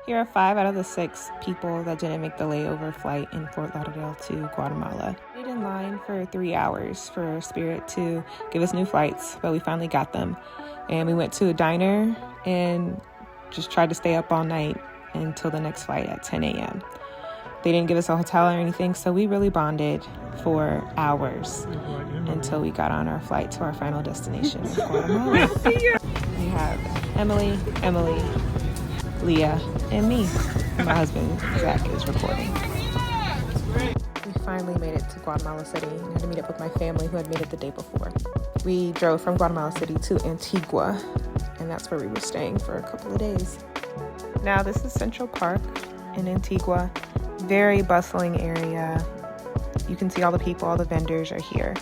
Here are 5 out of the 6 people that didn't make the layover flight in Fort Lauderdale to Guatemala. We waited in line for 3 hours for Spirit to give us new flights, but we finally got them. And we went to a diner and just tried to stay up all night until the next flight at 10 a.m. They didn't give us a hotel or anything, so we really bonded for hours until we got on our flight to our final destination, Guatemala. We have Emily, Leah, and me. My husband, Zach, is recording. We finally made it to Guatemala City. I had to meet up with my family who had made it the day before. We drove from Guatemala City to Antigua, and that's where we were staying for a couple of days. Now, this is Central Park in Antigua. Very bustling area. You can see all the people, all the vendors are here.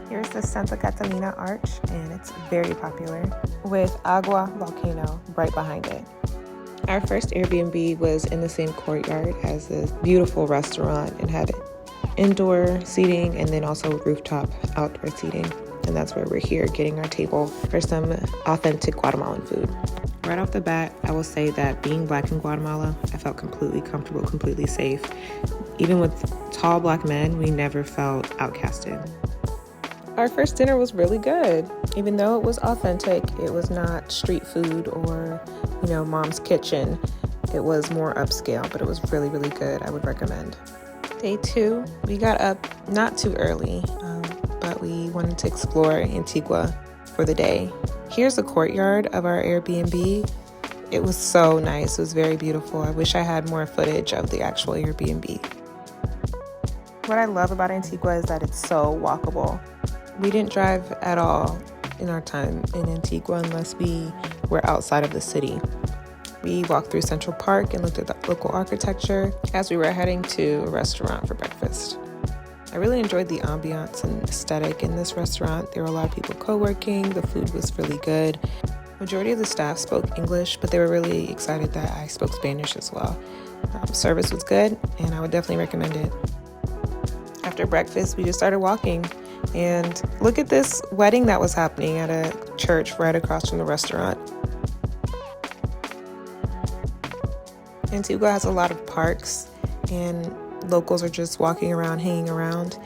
Here's the Santa Catalina Arch, and it's very popular, with Agua volcano right behind it. Our first Airbnb was in the same courtyard as this beautiful restaurant. It had indoor seating and then also rooftop outdoor seating. And that's where we're here getting our table for some authentic Guatemalan food. Right off the bat, I will say that being Black in Guatemala, I felt completely comfortable, completely safe. Even with tall Black men, we never felt outcasted. Our first dinner was really good. Even though it was authentic, it was not street food or, mom's kitchen. It was more upscale, but it was really, really good. I would recommend. Day 2, we got up not too early, but we wanted to explore Antigua for the day. Here's the courtyard of our Airbnb. It was so nice. It was very beautiful. I wish I had more footage of the actual Airbnb. What I love about Antigua is that it's so walkable. We didn't drive at all in our time in Antigua unless we were outside of the city. We walked through Central Park and looked at the local architecture as we were heading to a restaurant for breakfast. I really enjoyed the ambiance and aesthetic in this restaurant. There were a lot of people co-working. The food was really good. Majority of the staff spoke English, but they were really excited that I spoke Spanish as well. Service was good, and I would definitely recommend it. After breakfast, we just started walking. And look at this wedding that was happening at a church right across from the restaurant. Antigua has a lot of parks, and locals are just walking around, hanging around.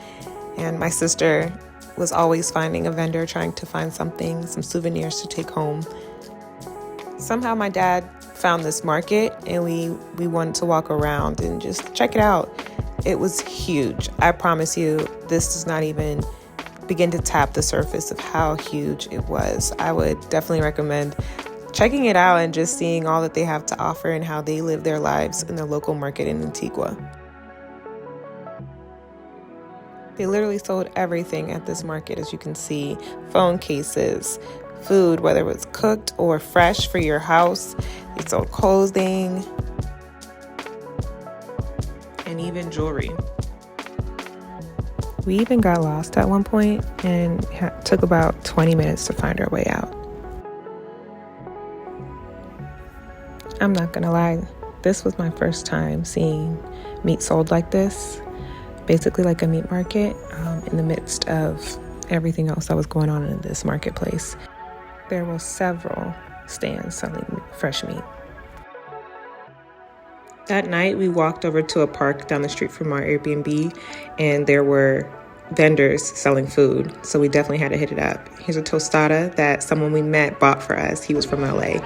And my sister was always finding a vendor, trying to find something, some souvenirs to take home. Somehow my dad found this market, and we wanted to walk around and just check it out. It was huge. I promise you, this does not even begin to tap the surface of how huge it was. I would definitely recommend checking it out and just seeing all that they have to offer and how they live their lives in the local market in Antigua. They literally sold everything at this market, as you can see. Phone cases, food, whether it was cooked or fresh for your house. They sold clothing and even jewelry. We even got lost at one point and took about 20 minutes to find our way out. I'm not gonna lie, this was my first time seeing meat sold like this, basically like a meat market, in the midst of everything else that was going on in this marketplace. There were several stands selling fresh meat. That night, we walked over to a park down the street from our Airbnb, and there were vendors selling food, so we definitely had to hit it up. Here's a tostada that someone we met bought for us. He was from LA.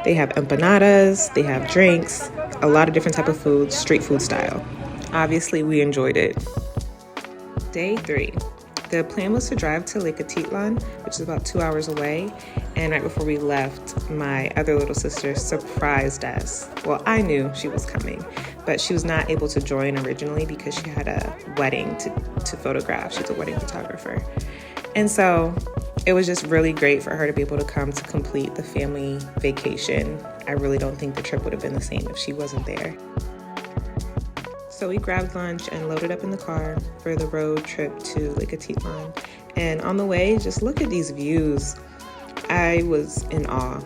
They have empanadas, they have drinks, a lot of different type of foods, street food style. Obviously, we enjoyed it. Day 3. The plan was to drive to Lake Atitlan, which is about 2 hours away. And right before we left, my other little sister surprised us. Well, I knew she was coming, but she was not able to join originally because she had a wedding to photograph. She's a wedding photographer. And so it was just really great for her to be able to come to complete the family vacation. I really don't think the trip would have been the same if she wasn't there. So we grabbed lunch and loaded up in the car for the road trip to Lake Atitlan. And on the way, just look at these views. I was in awe,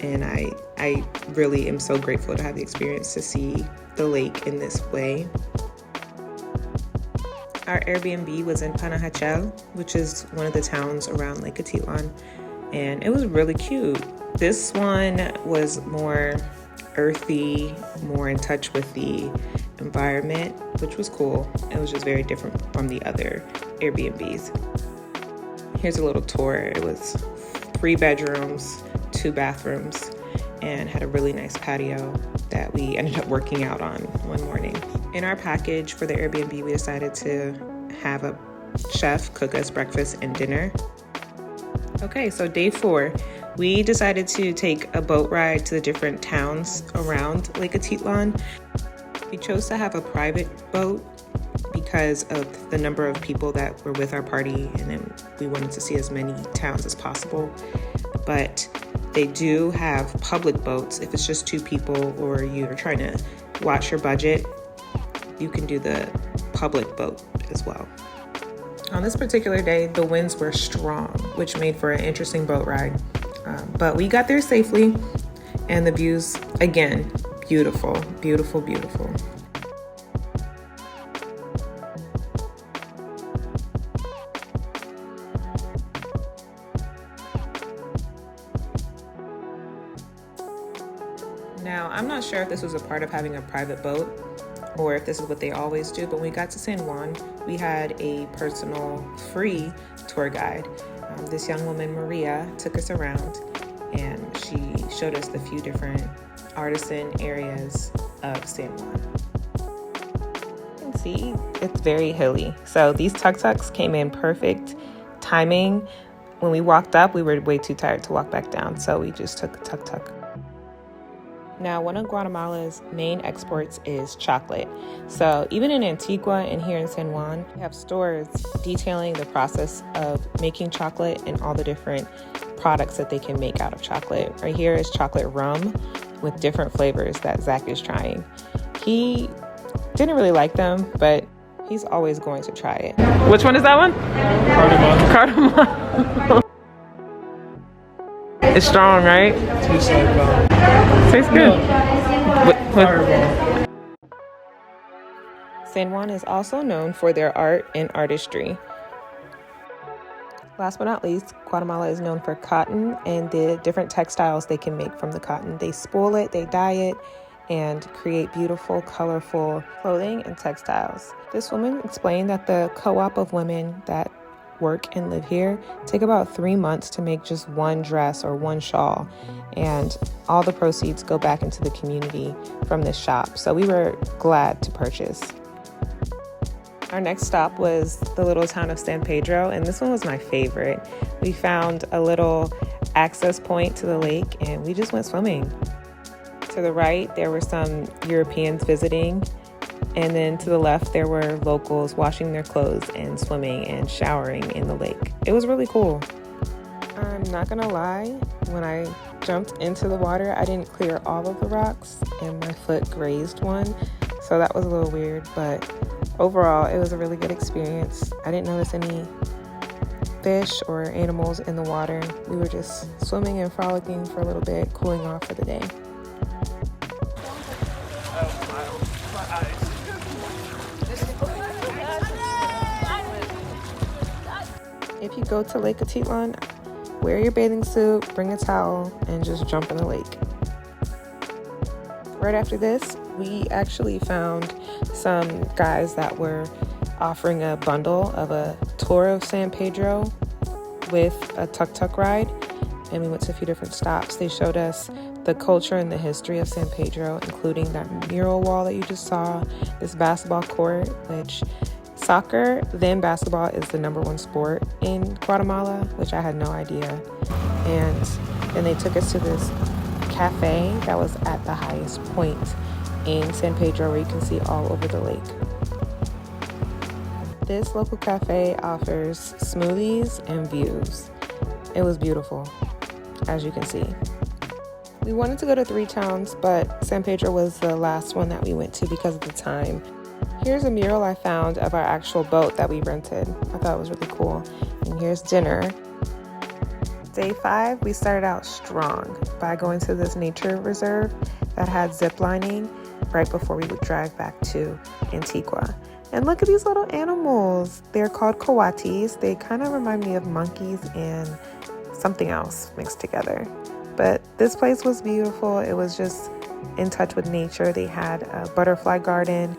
and I really am so grateful to have the experience to see the lake in this way. Our Airbnb was in Panajachel, which is one of the towns around Lake Atitlan, and it was really cute. This one was more earthy, more in touch with the environment, which was cool. It was just very different from the other Airbnbs. Here's a little tour. It was 3 bedrooms, 2 bathrooms, and had a really nice patio that we ended up working out on one morning. In our package for the Airbnb, we decided to have a chef cook us breakfast and dinner. Okay, so day 4, we decided to take a boat ride to the different towns around Lake Atitlan. We chose to have a private boat because of the number of people that were with our party, and then we wanted to see as many towns as possible. But they do have public boats. If it's just 2 people or you're trying to watch your budget, you can do the public boat as well. On this particular day, the winds were strong, which made for an interesting boat ride. But we got there safely, and the views, again, beautiful, beautiful, beautiful. Now, I'm not sure if this was a part of having a private boat or if this is what they always do, but when we got to San Juan, we had a personal free tour guide. This young woman, Maria, took us around and she showed us the few different artisan areas of San Juan. You can see it's very hilly. So these tuk-tuks came in perfect timing. When we walked up, we were way too tired to walk back down, so we just took the tuk-tuk. Now, one of Guatemala's main exports is chocolate. So even in Antigua and here in San Juan, we have stores detailing the process of making chocolate and all the different products that they can make out of chocolate. Right here is chocolate rum with different flavors that Zach is trying. He didn't really like them, but he's always going to try it. Which one is that one? Cardamom. It's strong, right? Tastes like Tastes good. San Juan is also known for their art and artistry. Last but not least, Guatemala is known for cotton and the different textiles they can make from the cotton. They spool it, they dye it, and create beautiful, colorful clothing and textiles. This woman explained that the co-op of women that work and live here take about 3 months to make just one dress or one shawl, and all the proceeds go back into the community from this shop. So we were glad to purchase. Our next stop was the little town of San Pedro, and this one was my favorite. We found a little access point to the lake and we just went swimming. To the right, there were some Europeans visiting, and then to the left, there were locals washing their clothes and swimming and showering in the lake. It was really cool. I'm not gonna lie, when I jumped into the water, I didn't clear all of the rocks and my foot grazed one, so that was a little weird, but overall, it was a really good experience. I didn't notice any fish or animals in the water. We were just swimming and frolicking for a little bit, cooling off for the day. If you go to Lake Atitlan, wear your bathing suit, bring a towel, and just jump in the lake. Right after this, we actually found some guys that were offering a bundle of a tour of San Pedro with a tuk-tuk ride, and we went to a few different stops. They showed us the culture and the history of San Pedro, including that mural wall that you just saw, this basketball court, which soccer, then basketball, is the #1 sport in Guatemala, which I had no idea. And then they took us to this cafe that was at the highest point in San Pedro, where you can see all over the lake. This local cafe offers smoothies and views. It was beautiful, as you can see. We wanted to go to 3 towns, but San Pedro was the last one that we went to because of the time. Here's a mural I found of our actual boat that we rented. I thought it was really cool. And here's dinner. Day 5, we started out strong by going to this nature reserve that had zip lining right before we would drive back to Antigua. And look at these little animals. They're called coatis. They kind of remind me of monkeys and something else mixed together. But this place was beautiful. It was just in touch with nature. They had a butterfly garden.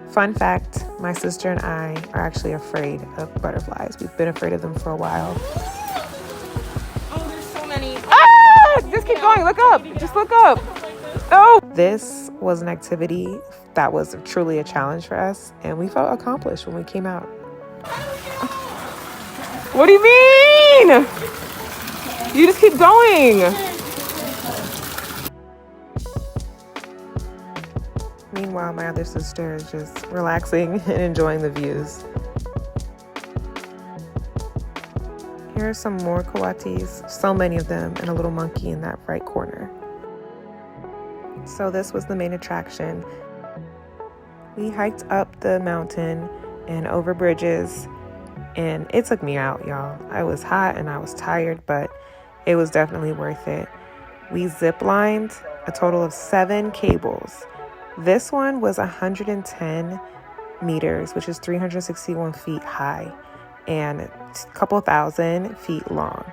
Fun fact, my sister and I are actually afraid of butterflies. We've been afraid of them for a while. Oh, there's so many. Just keep going. Look up. Just look up. Oh! This was an activity that was truly a challenge for us, and we felt accomplished when we came out. What do you mean? You just keep going. Meanwhile, my other sister is just relaxing and enjoying the views. Here are some more coatis, so many of them, and a little monkey in that right corner. So this was the main attraction. We hiked up the mountain and over bridges, and it took me out, y'all. I was hot and I was tired, but it was definitely worth it. We zip-lined a total of 7 cables. This one was 110 meters, which is 361 feet high, and a couple thousand feet long.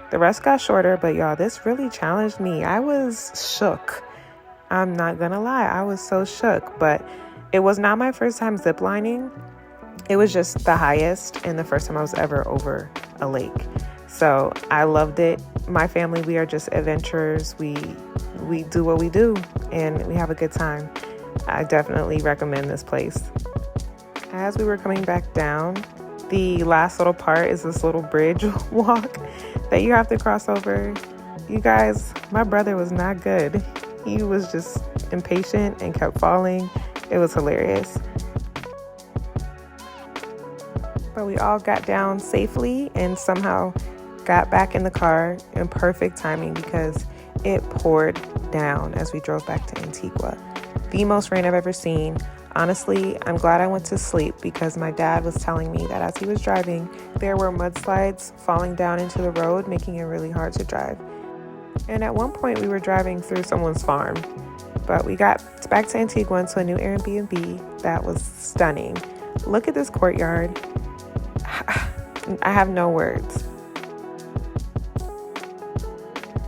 The rest got shorter, but y'all, this really challenged me. I was shook. I'm not gonna lie, I was so shook, but it was not my first time ziplining. It was just the highest and the first time I was ever over a lake. So I loved it. My family, we are just adventurers. We do what we do and we have a good time. I definitely recommend this place. As we were coming back down, the last little part is this little bridge walk that you have to cross over. You guys, my brother was not good. He was just impatient and kept falling. It was hilarious. But we all got down safely and somehow got back in the car in perfect timing because it poured down as we drove back to Antigua. The most rain I've ever seen. Honestly, I'm glad I went to sleep because my dad was telling me that as he was driving, there were mudslides falling down into the road, making it really hard to drive. And at one point we were driving through someone's farm, but we got back to Antigua into a new Airbnb that was stunning. Look at this courtyard. I have no words.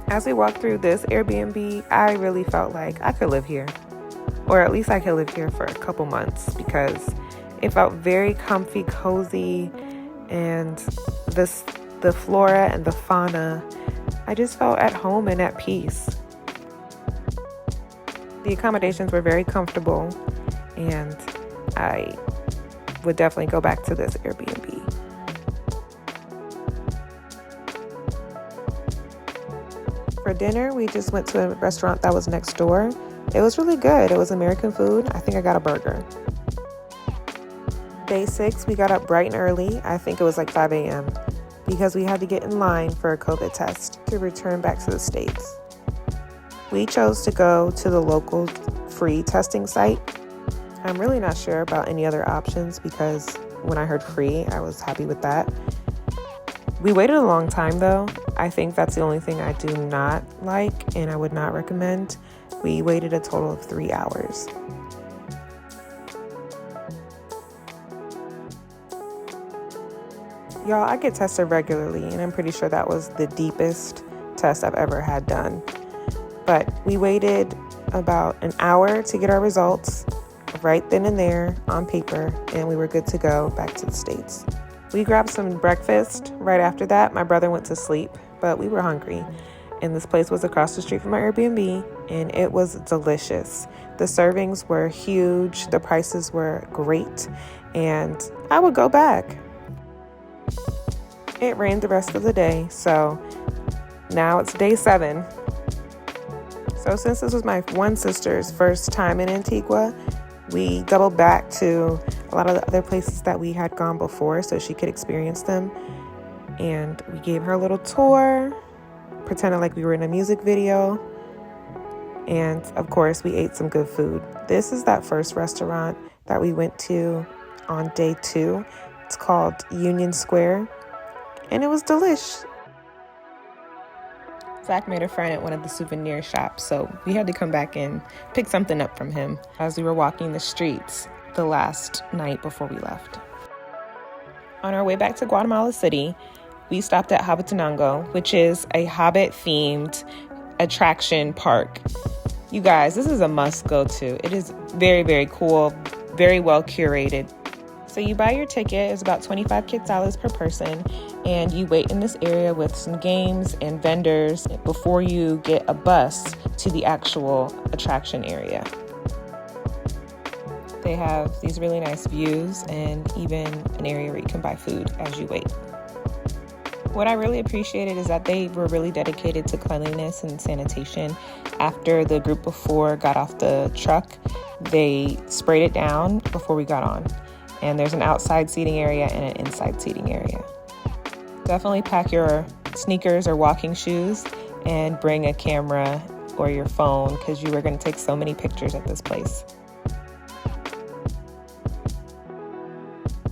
As we walked through this Airbnb, I really felt like I could live here, or at least I could live here for a couple months because it felt very comfy, cozy, and the flora and the fauna, I just felt at home and at peace. The accommodations were very comfortable, and I would definitely go back to this Airbnb. For dinner, we just went to a restaurant that was next door. It was really good. It was American food. I think I got a burger. Day 6, we got up bright and early. I think it was like 5 a.m. because we had to get in line for a COVID test to return back to the States. We chose to go to the local free testing site. I'm really not sure about any other options because when I heard free, I was happy with that. We waited a long time though. I think that's the only thing I do not like and I would not recommend. We waited a total of 3 hours. Y'all, I get tested regularly and I'm pretty sure that was the deepest test I've ever had done. But we waited about an hour to get our results right then and there on paper, and we were good to go back to the States. We grabbed some breakfast right after that. My brother went to sleep, but we were hungry. And this place was across the street from our Airbnb, and it was delicious. The servings were huge, the prices were great, and I would go back. It rained the rest of the day, so now it's day 7. So since this was my one sister's first time in Antigua, we doubled back to a lot of the other places that we had gone before so she could experience them. And we gave her a little tour, pretended like we were in a music video. And of course, we ate some good food. This is that first restaurant that we went to on day 2. It's called Union Square, and it was delish. Zach made a friend at one of the souvenir shops, so we had to come back and pick something up from him as we were walking the streets the last night before we left. On our way back to Guatemala City, we stopped at Hobbit-themed, which is a Hobbit-themed attraction park. You guys, this is a must go to. It is very, very cool, very well curated. So you buy your ticket, it's about 25 quetzales per person, and you wait in this area with some games and vendors before you get a bus to the actual attraction area. They have these really nice views and even an area where you can buy food as you wait. What I really appreciated is that they were really dedicated to cleanliness and sanitation. After the group before got off the truck, they sprayed it down before we got on. And there's an outside seating area and an inside seating area. Definitely pack your sneakers or walking shoes and bring a camera or your phone because you are going to take so many pictures at this place.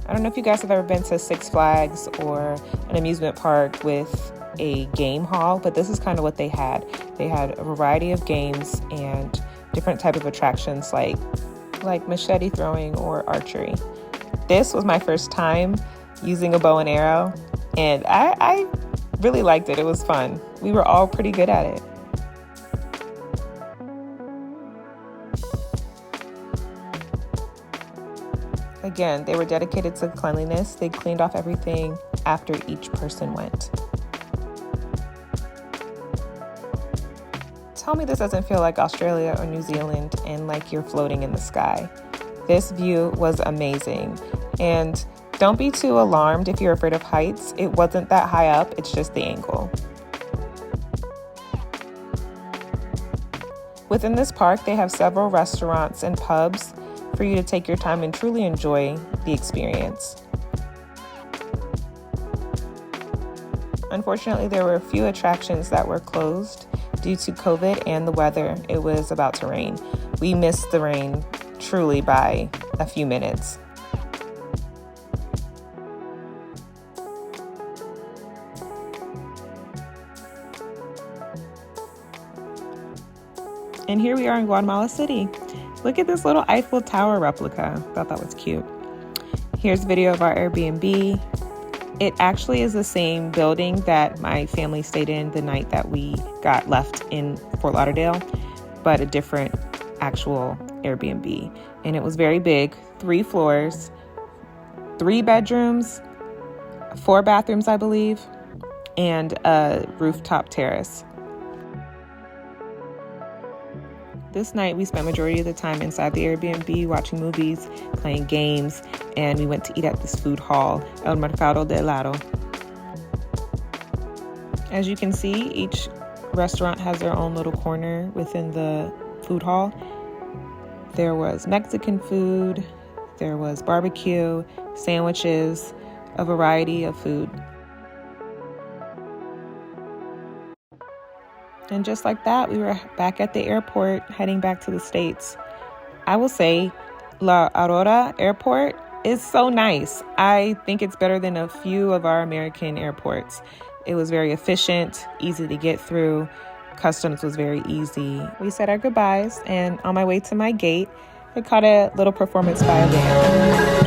I don't know if you guys have ever been to Six Flags or an amusement park with a game hall, but this is kind of what they had. They had a variety of games and different type of attractions like machete throwing or archery. This was my first time using a bow and arrow, and I really liked it. It was fun. We were all pretty good at it. Again, they were dedicated to cleanliness. They cleaned off everything after each person went. Tell me this doesn't feel like Australia or New Zealand and like you're floating in the sky. This view was amazing. And don't be too alarmed if you're afraid of heights. It wasn't that high up, it's just the angle. Within this park, they have several restaurants and pubs for you to take your time and truly enjoy the experience. Unfortunately, there were a few attractions that were closed due to COVID and the weather. It was about to rain. We missed the rain truly by a few minutes. And here we are in Guatemala City. Look at this little Eiffel Tower replica. I thought that was cute. Here's a video of our Airbnb. It actually is the same building that my family stayed in the night that we got left in Fort Lauderdale, but a different actual Airbnb. And it was very big, 3 floors, 3 bedrooms, 4 bathrooms, I believe, and a rooftop terrace. This night, we spent majority of the time inside the Airbnb, watching movies, playing games, and we went to eat at this food hall, El Mercado de Helado. As you can see, each restaurant has their own little corner within the food hall. There was Mexican food, there was barbecue, sandwiches, a variety of food. And just like that, we were back at the airport, heading back to the States. I will say, La Aurora Airport is so nice. I think it's better than a few of our American airports. It was very efficient, easy to get through. Customs was very easy. We said our goodbyes, and on my way to my gate, I caught a little performance by a band.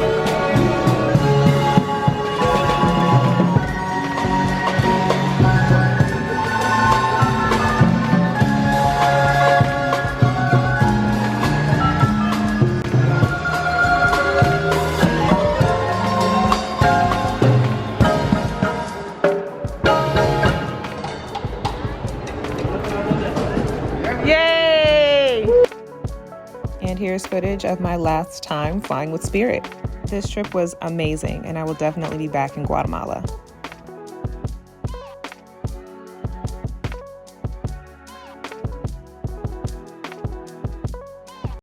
And here's footage of my last time flying with Spirit. This trip was amazing, and I will definitely be back in Guatemala.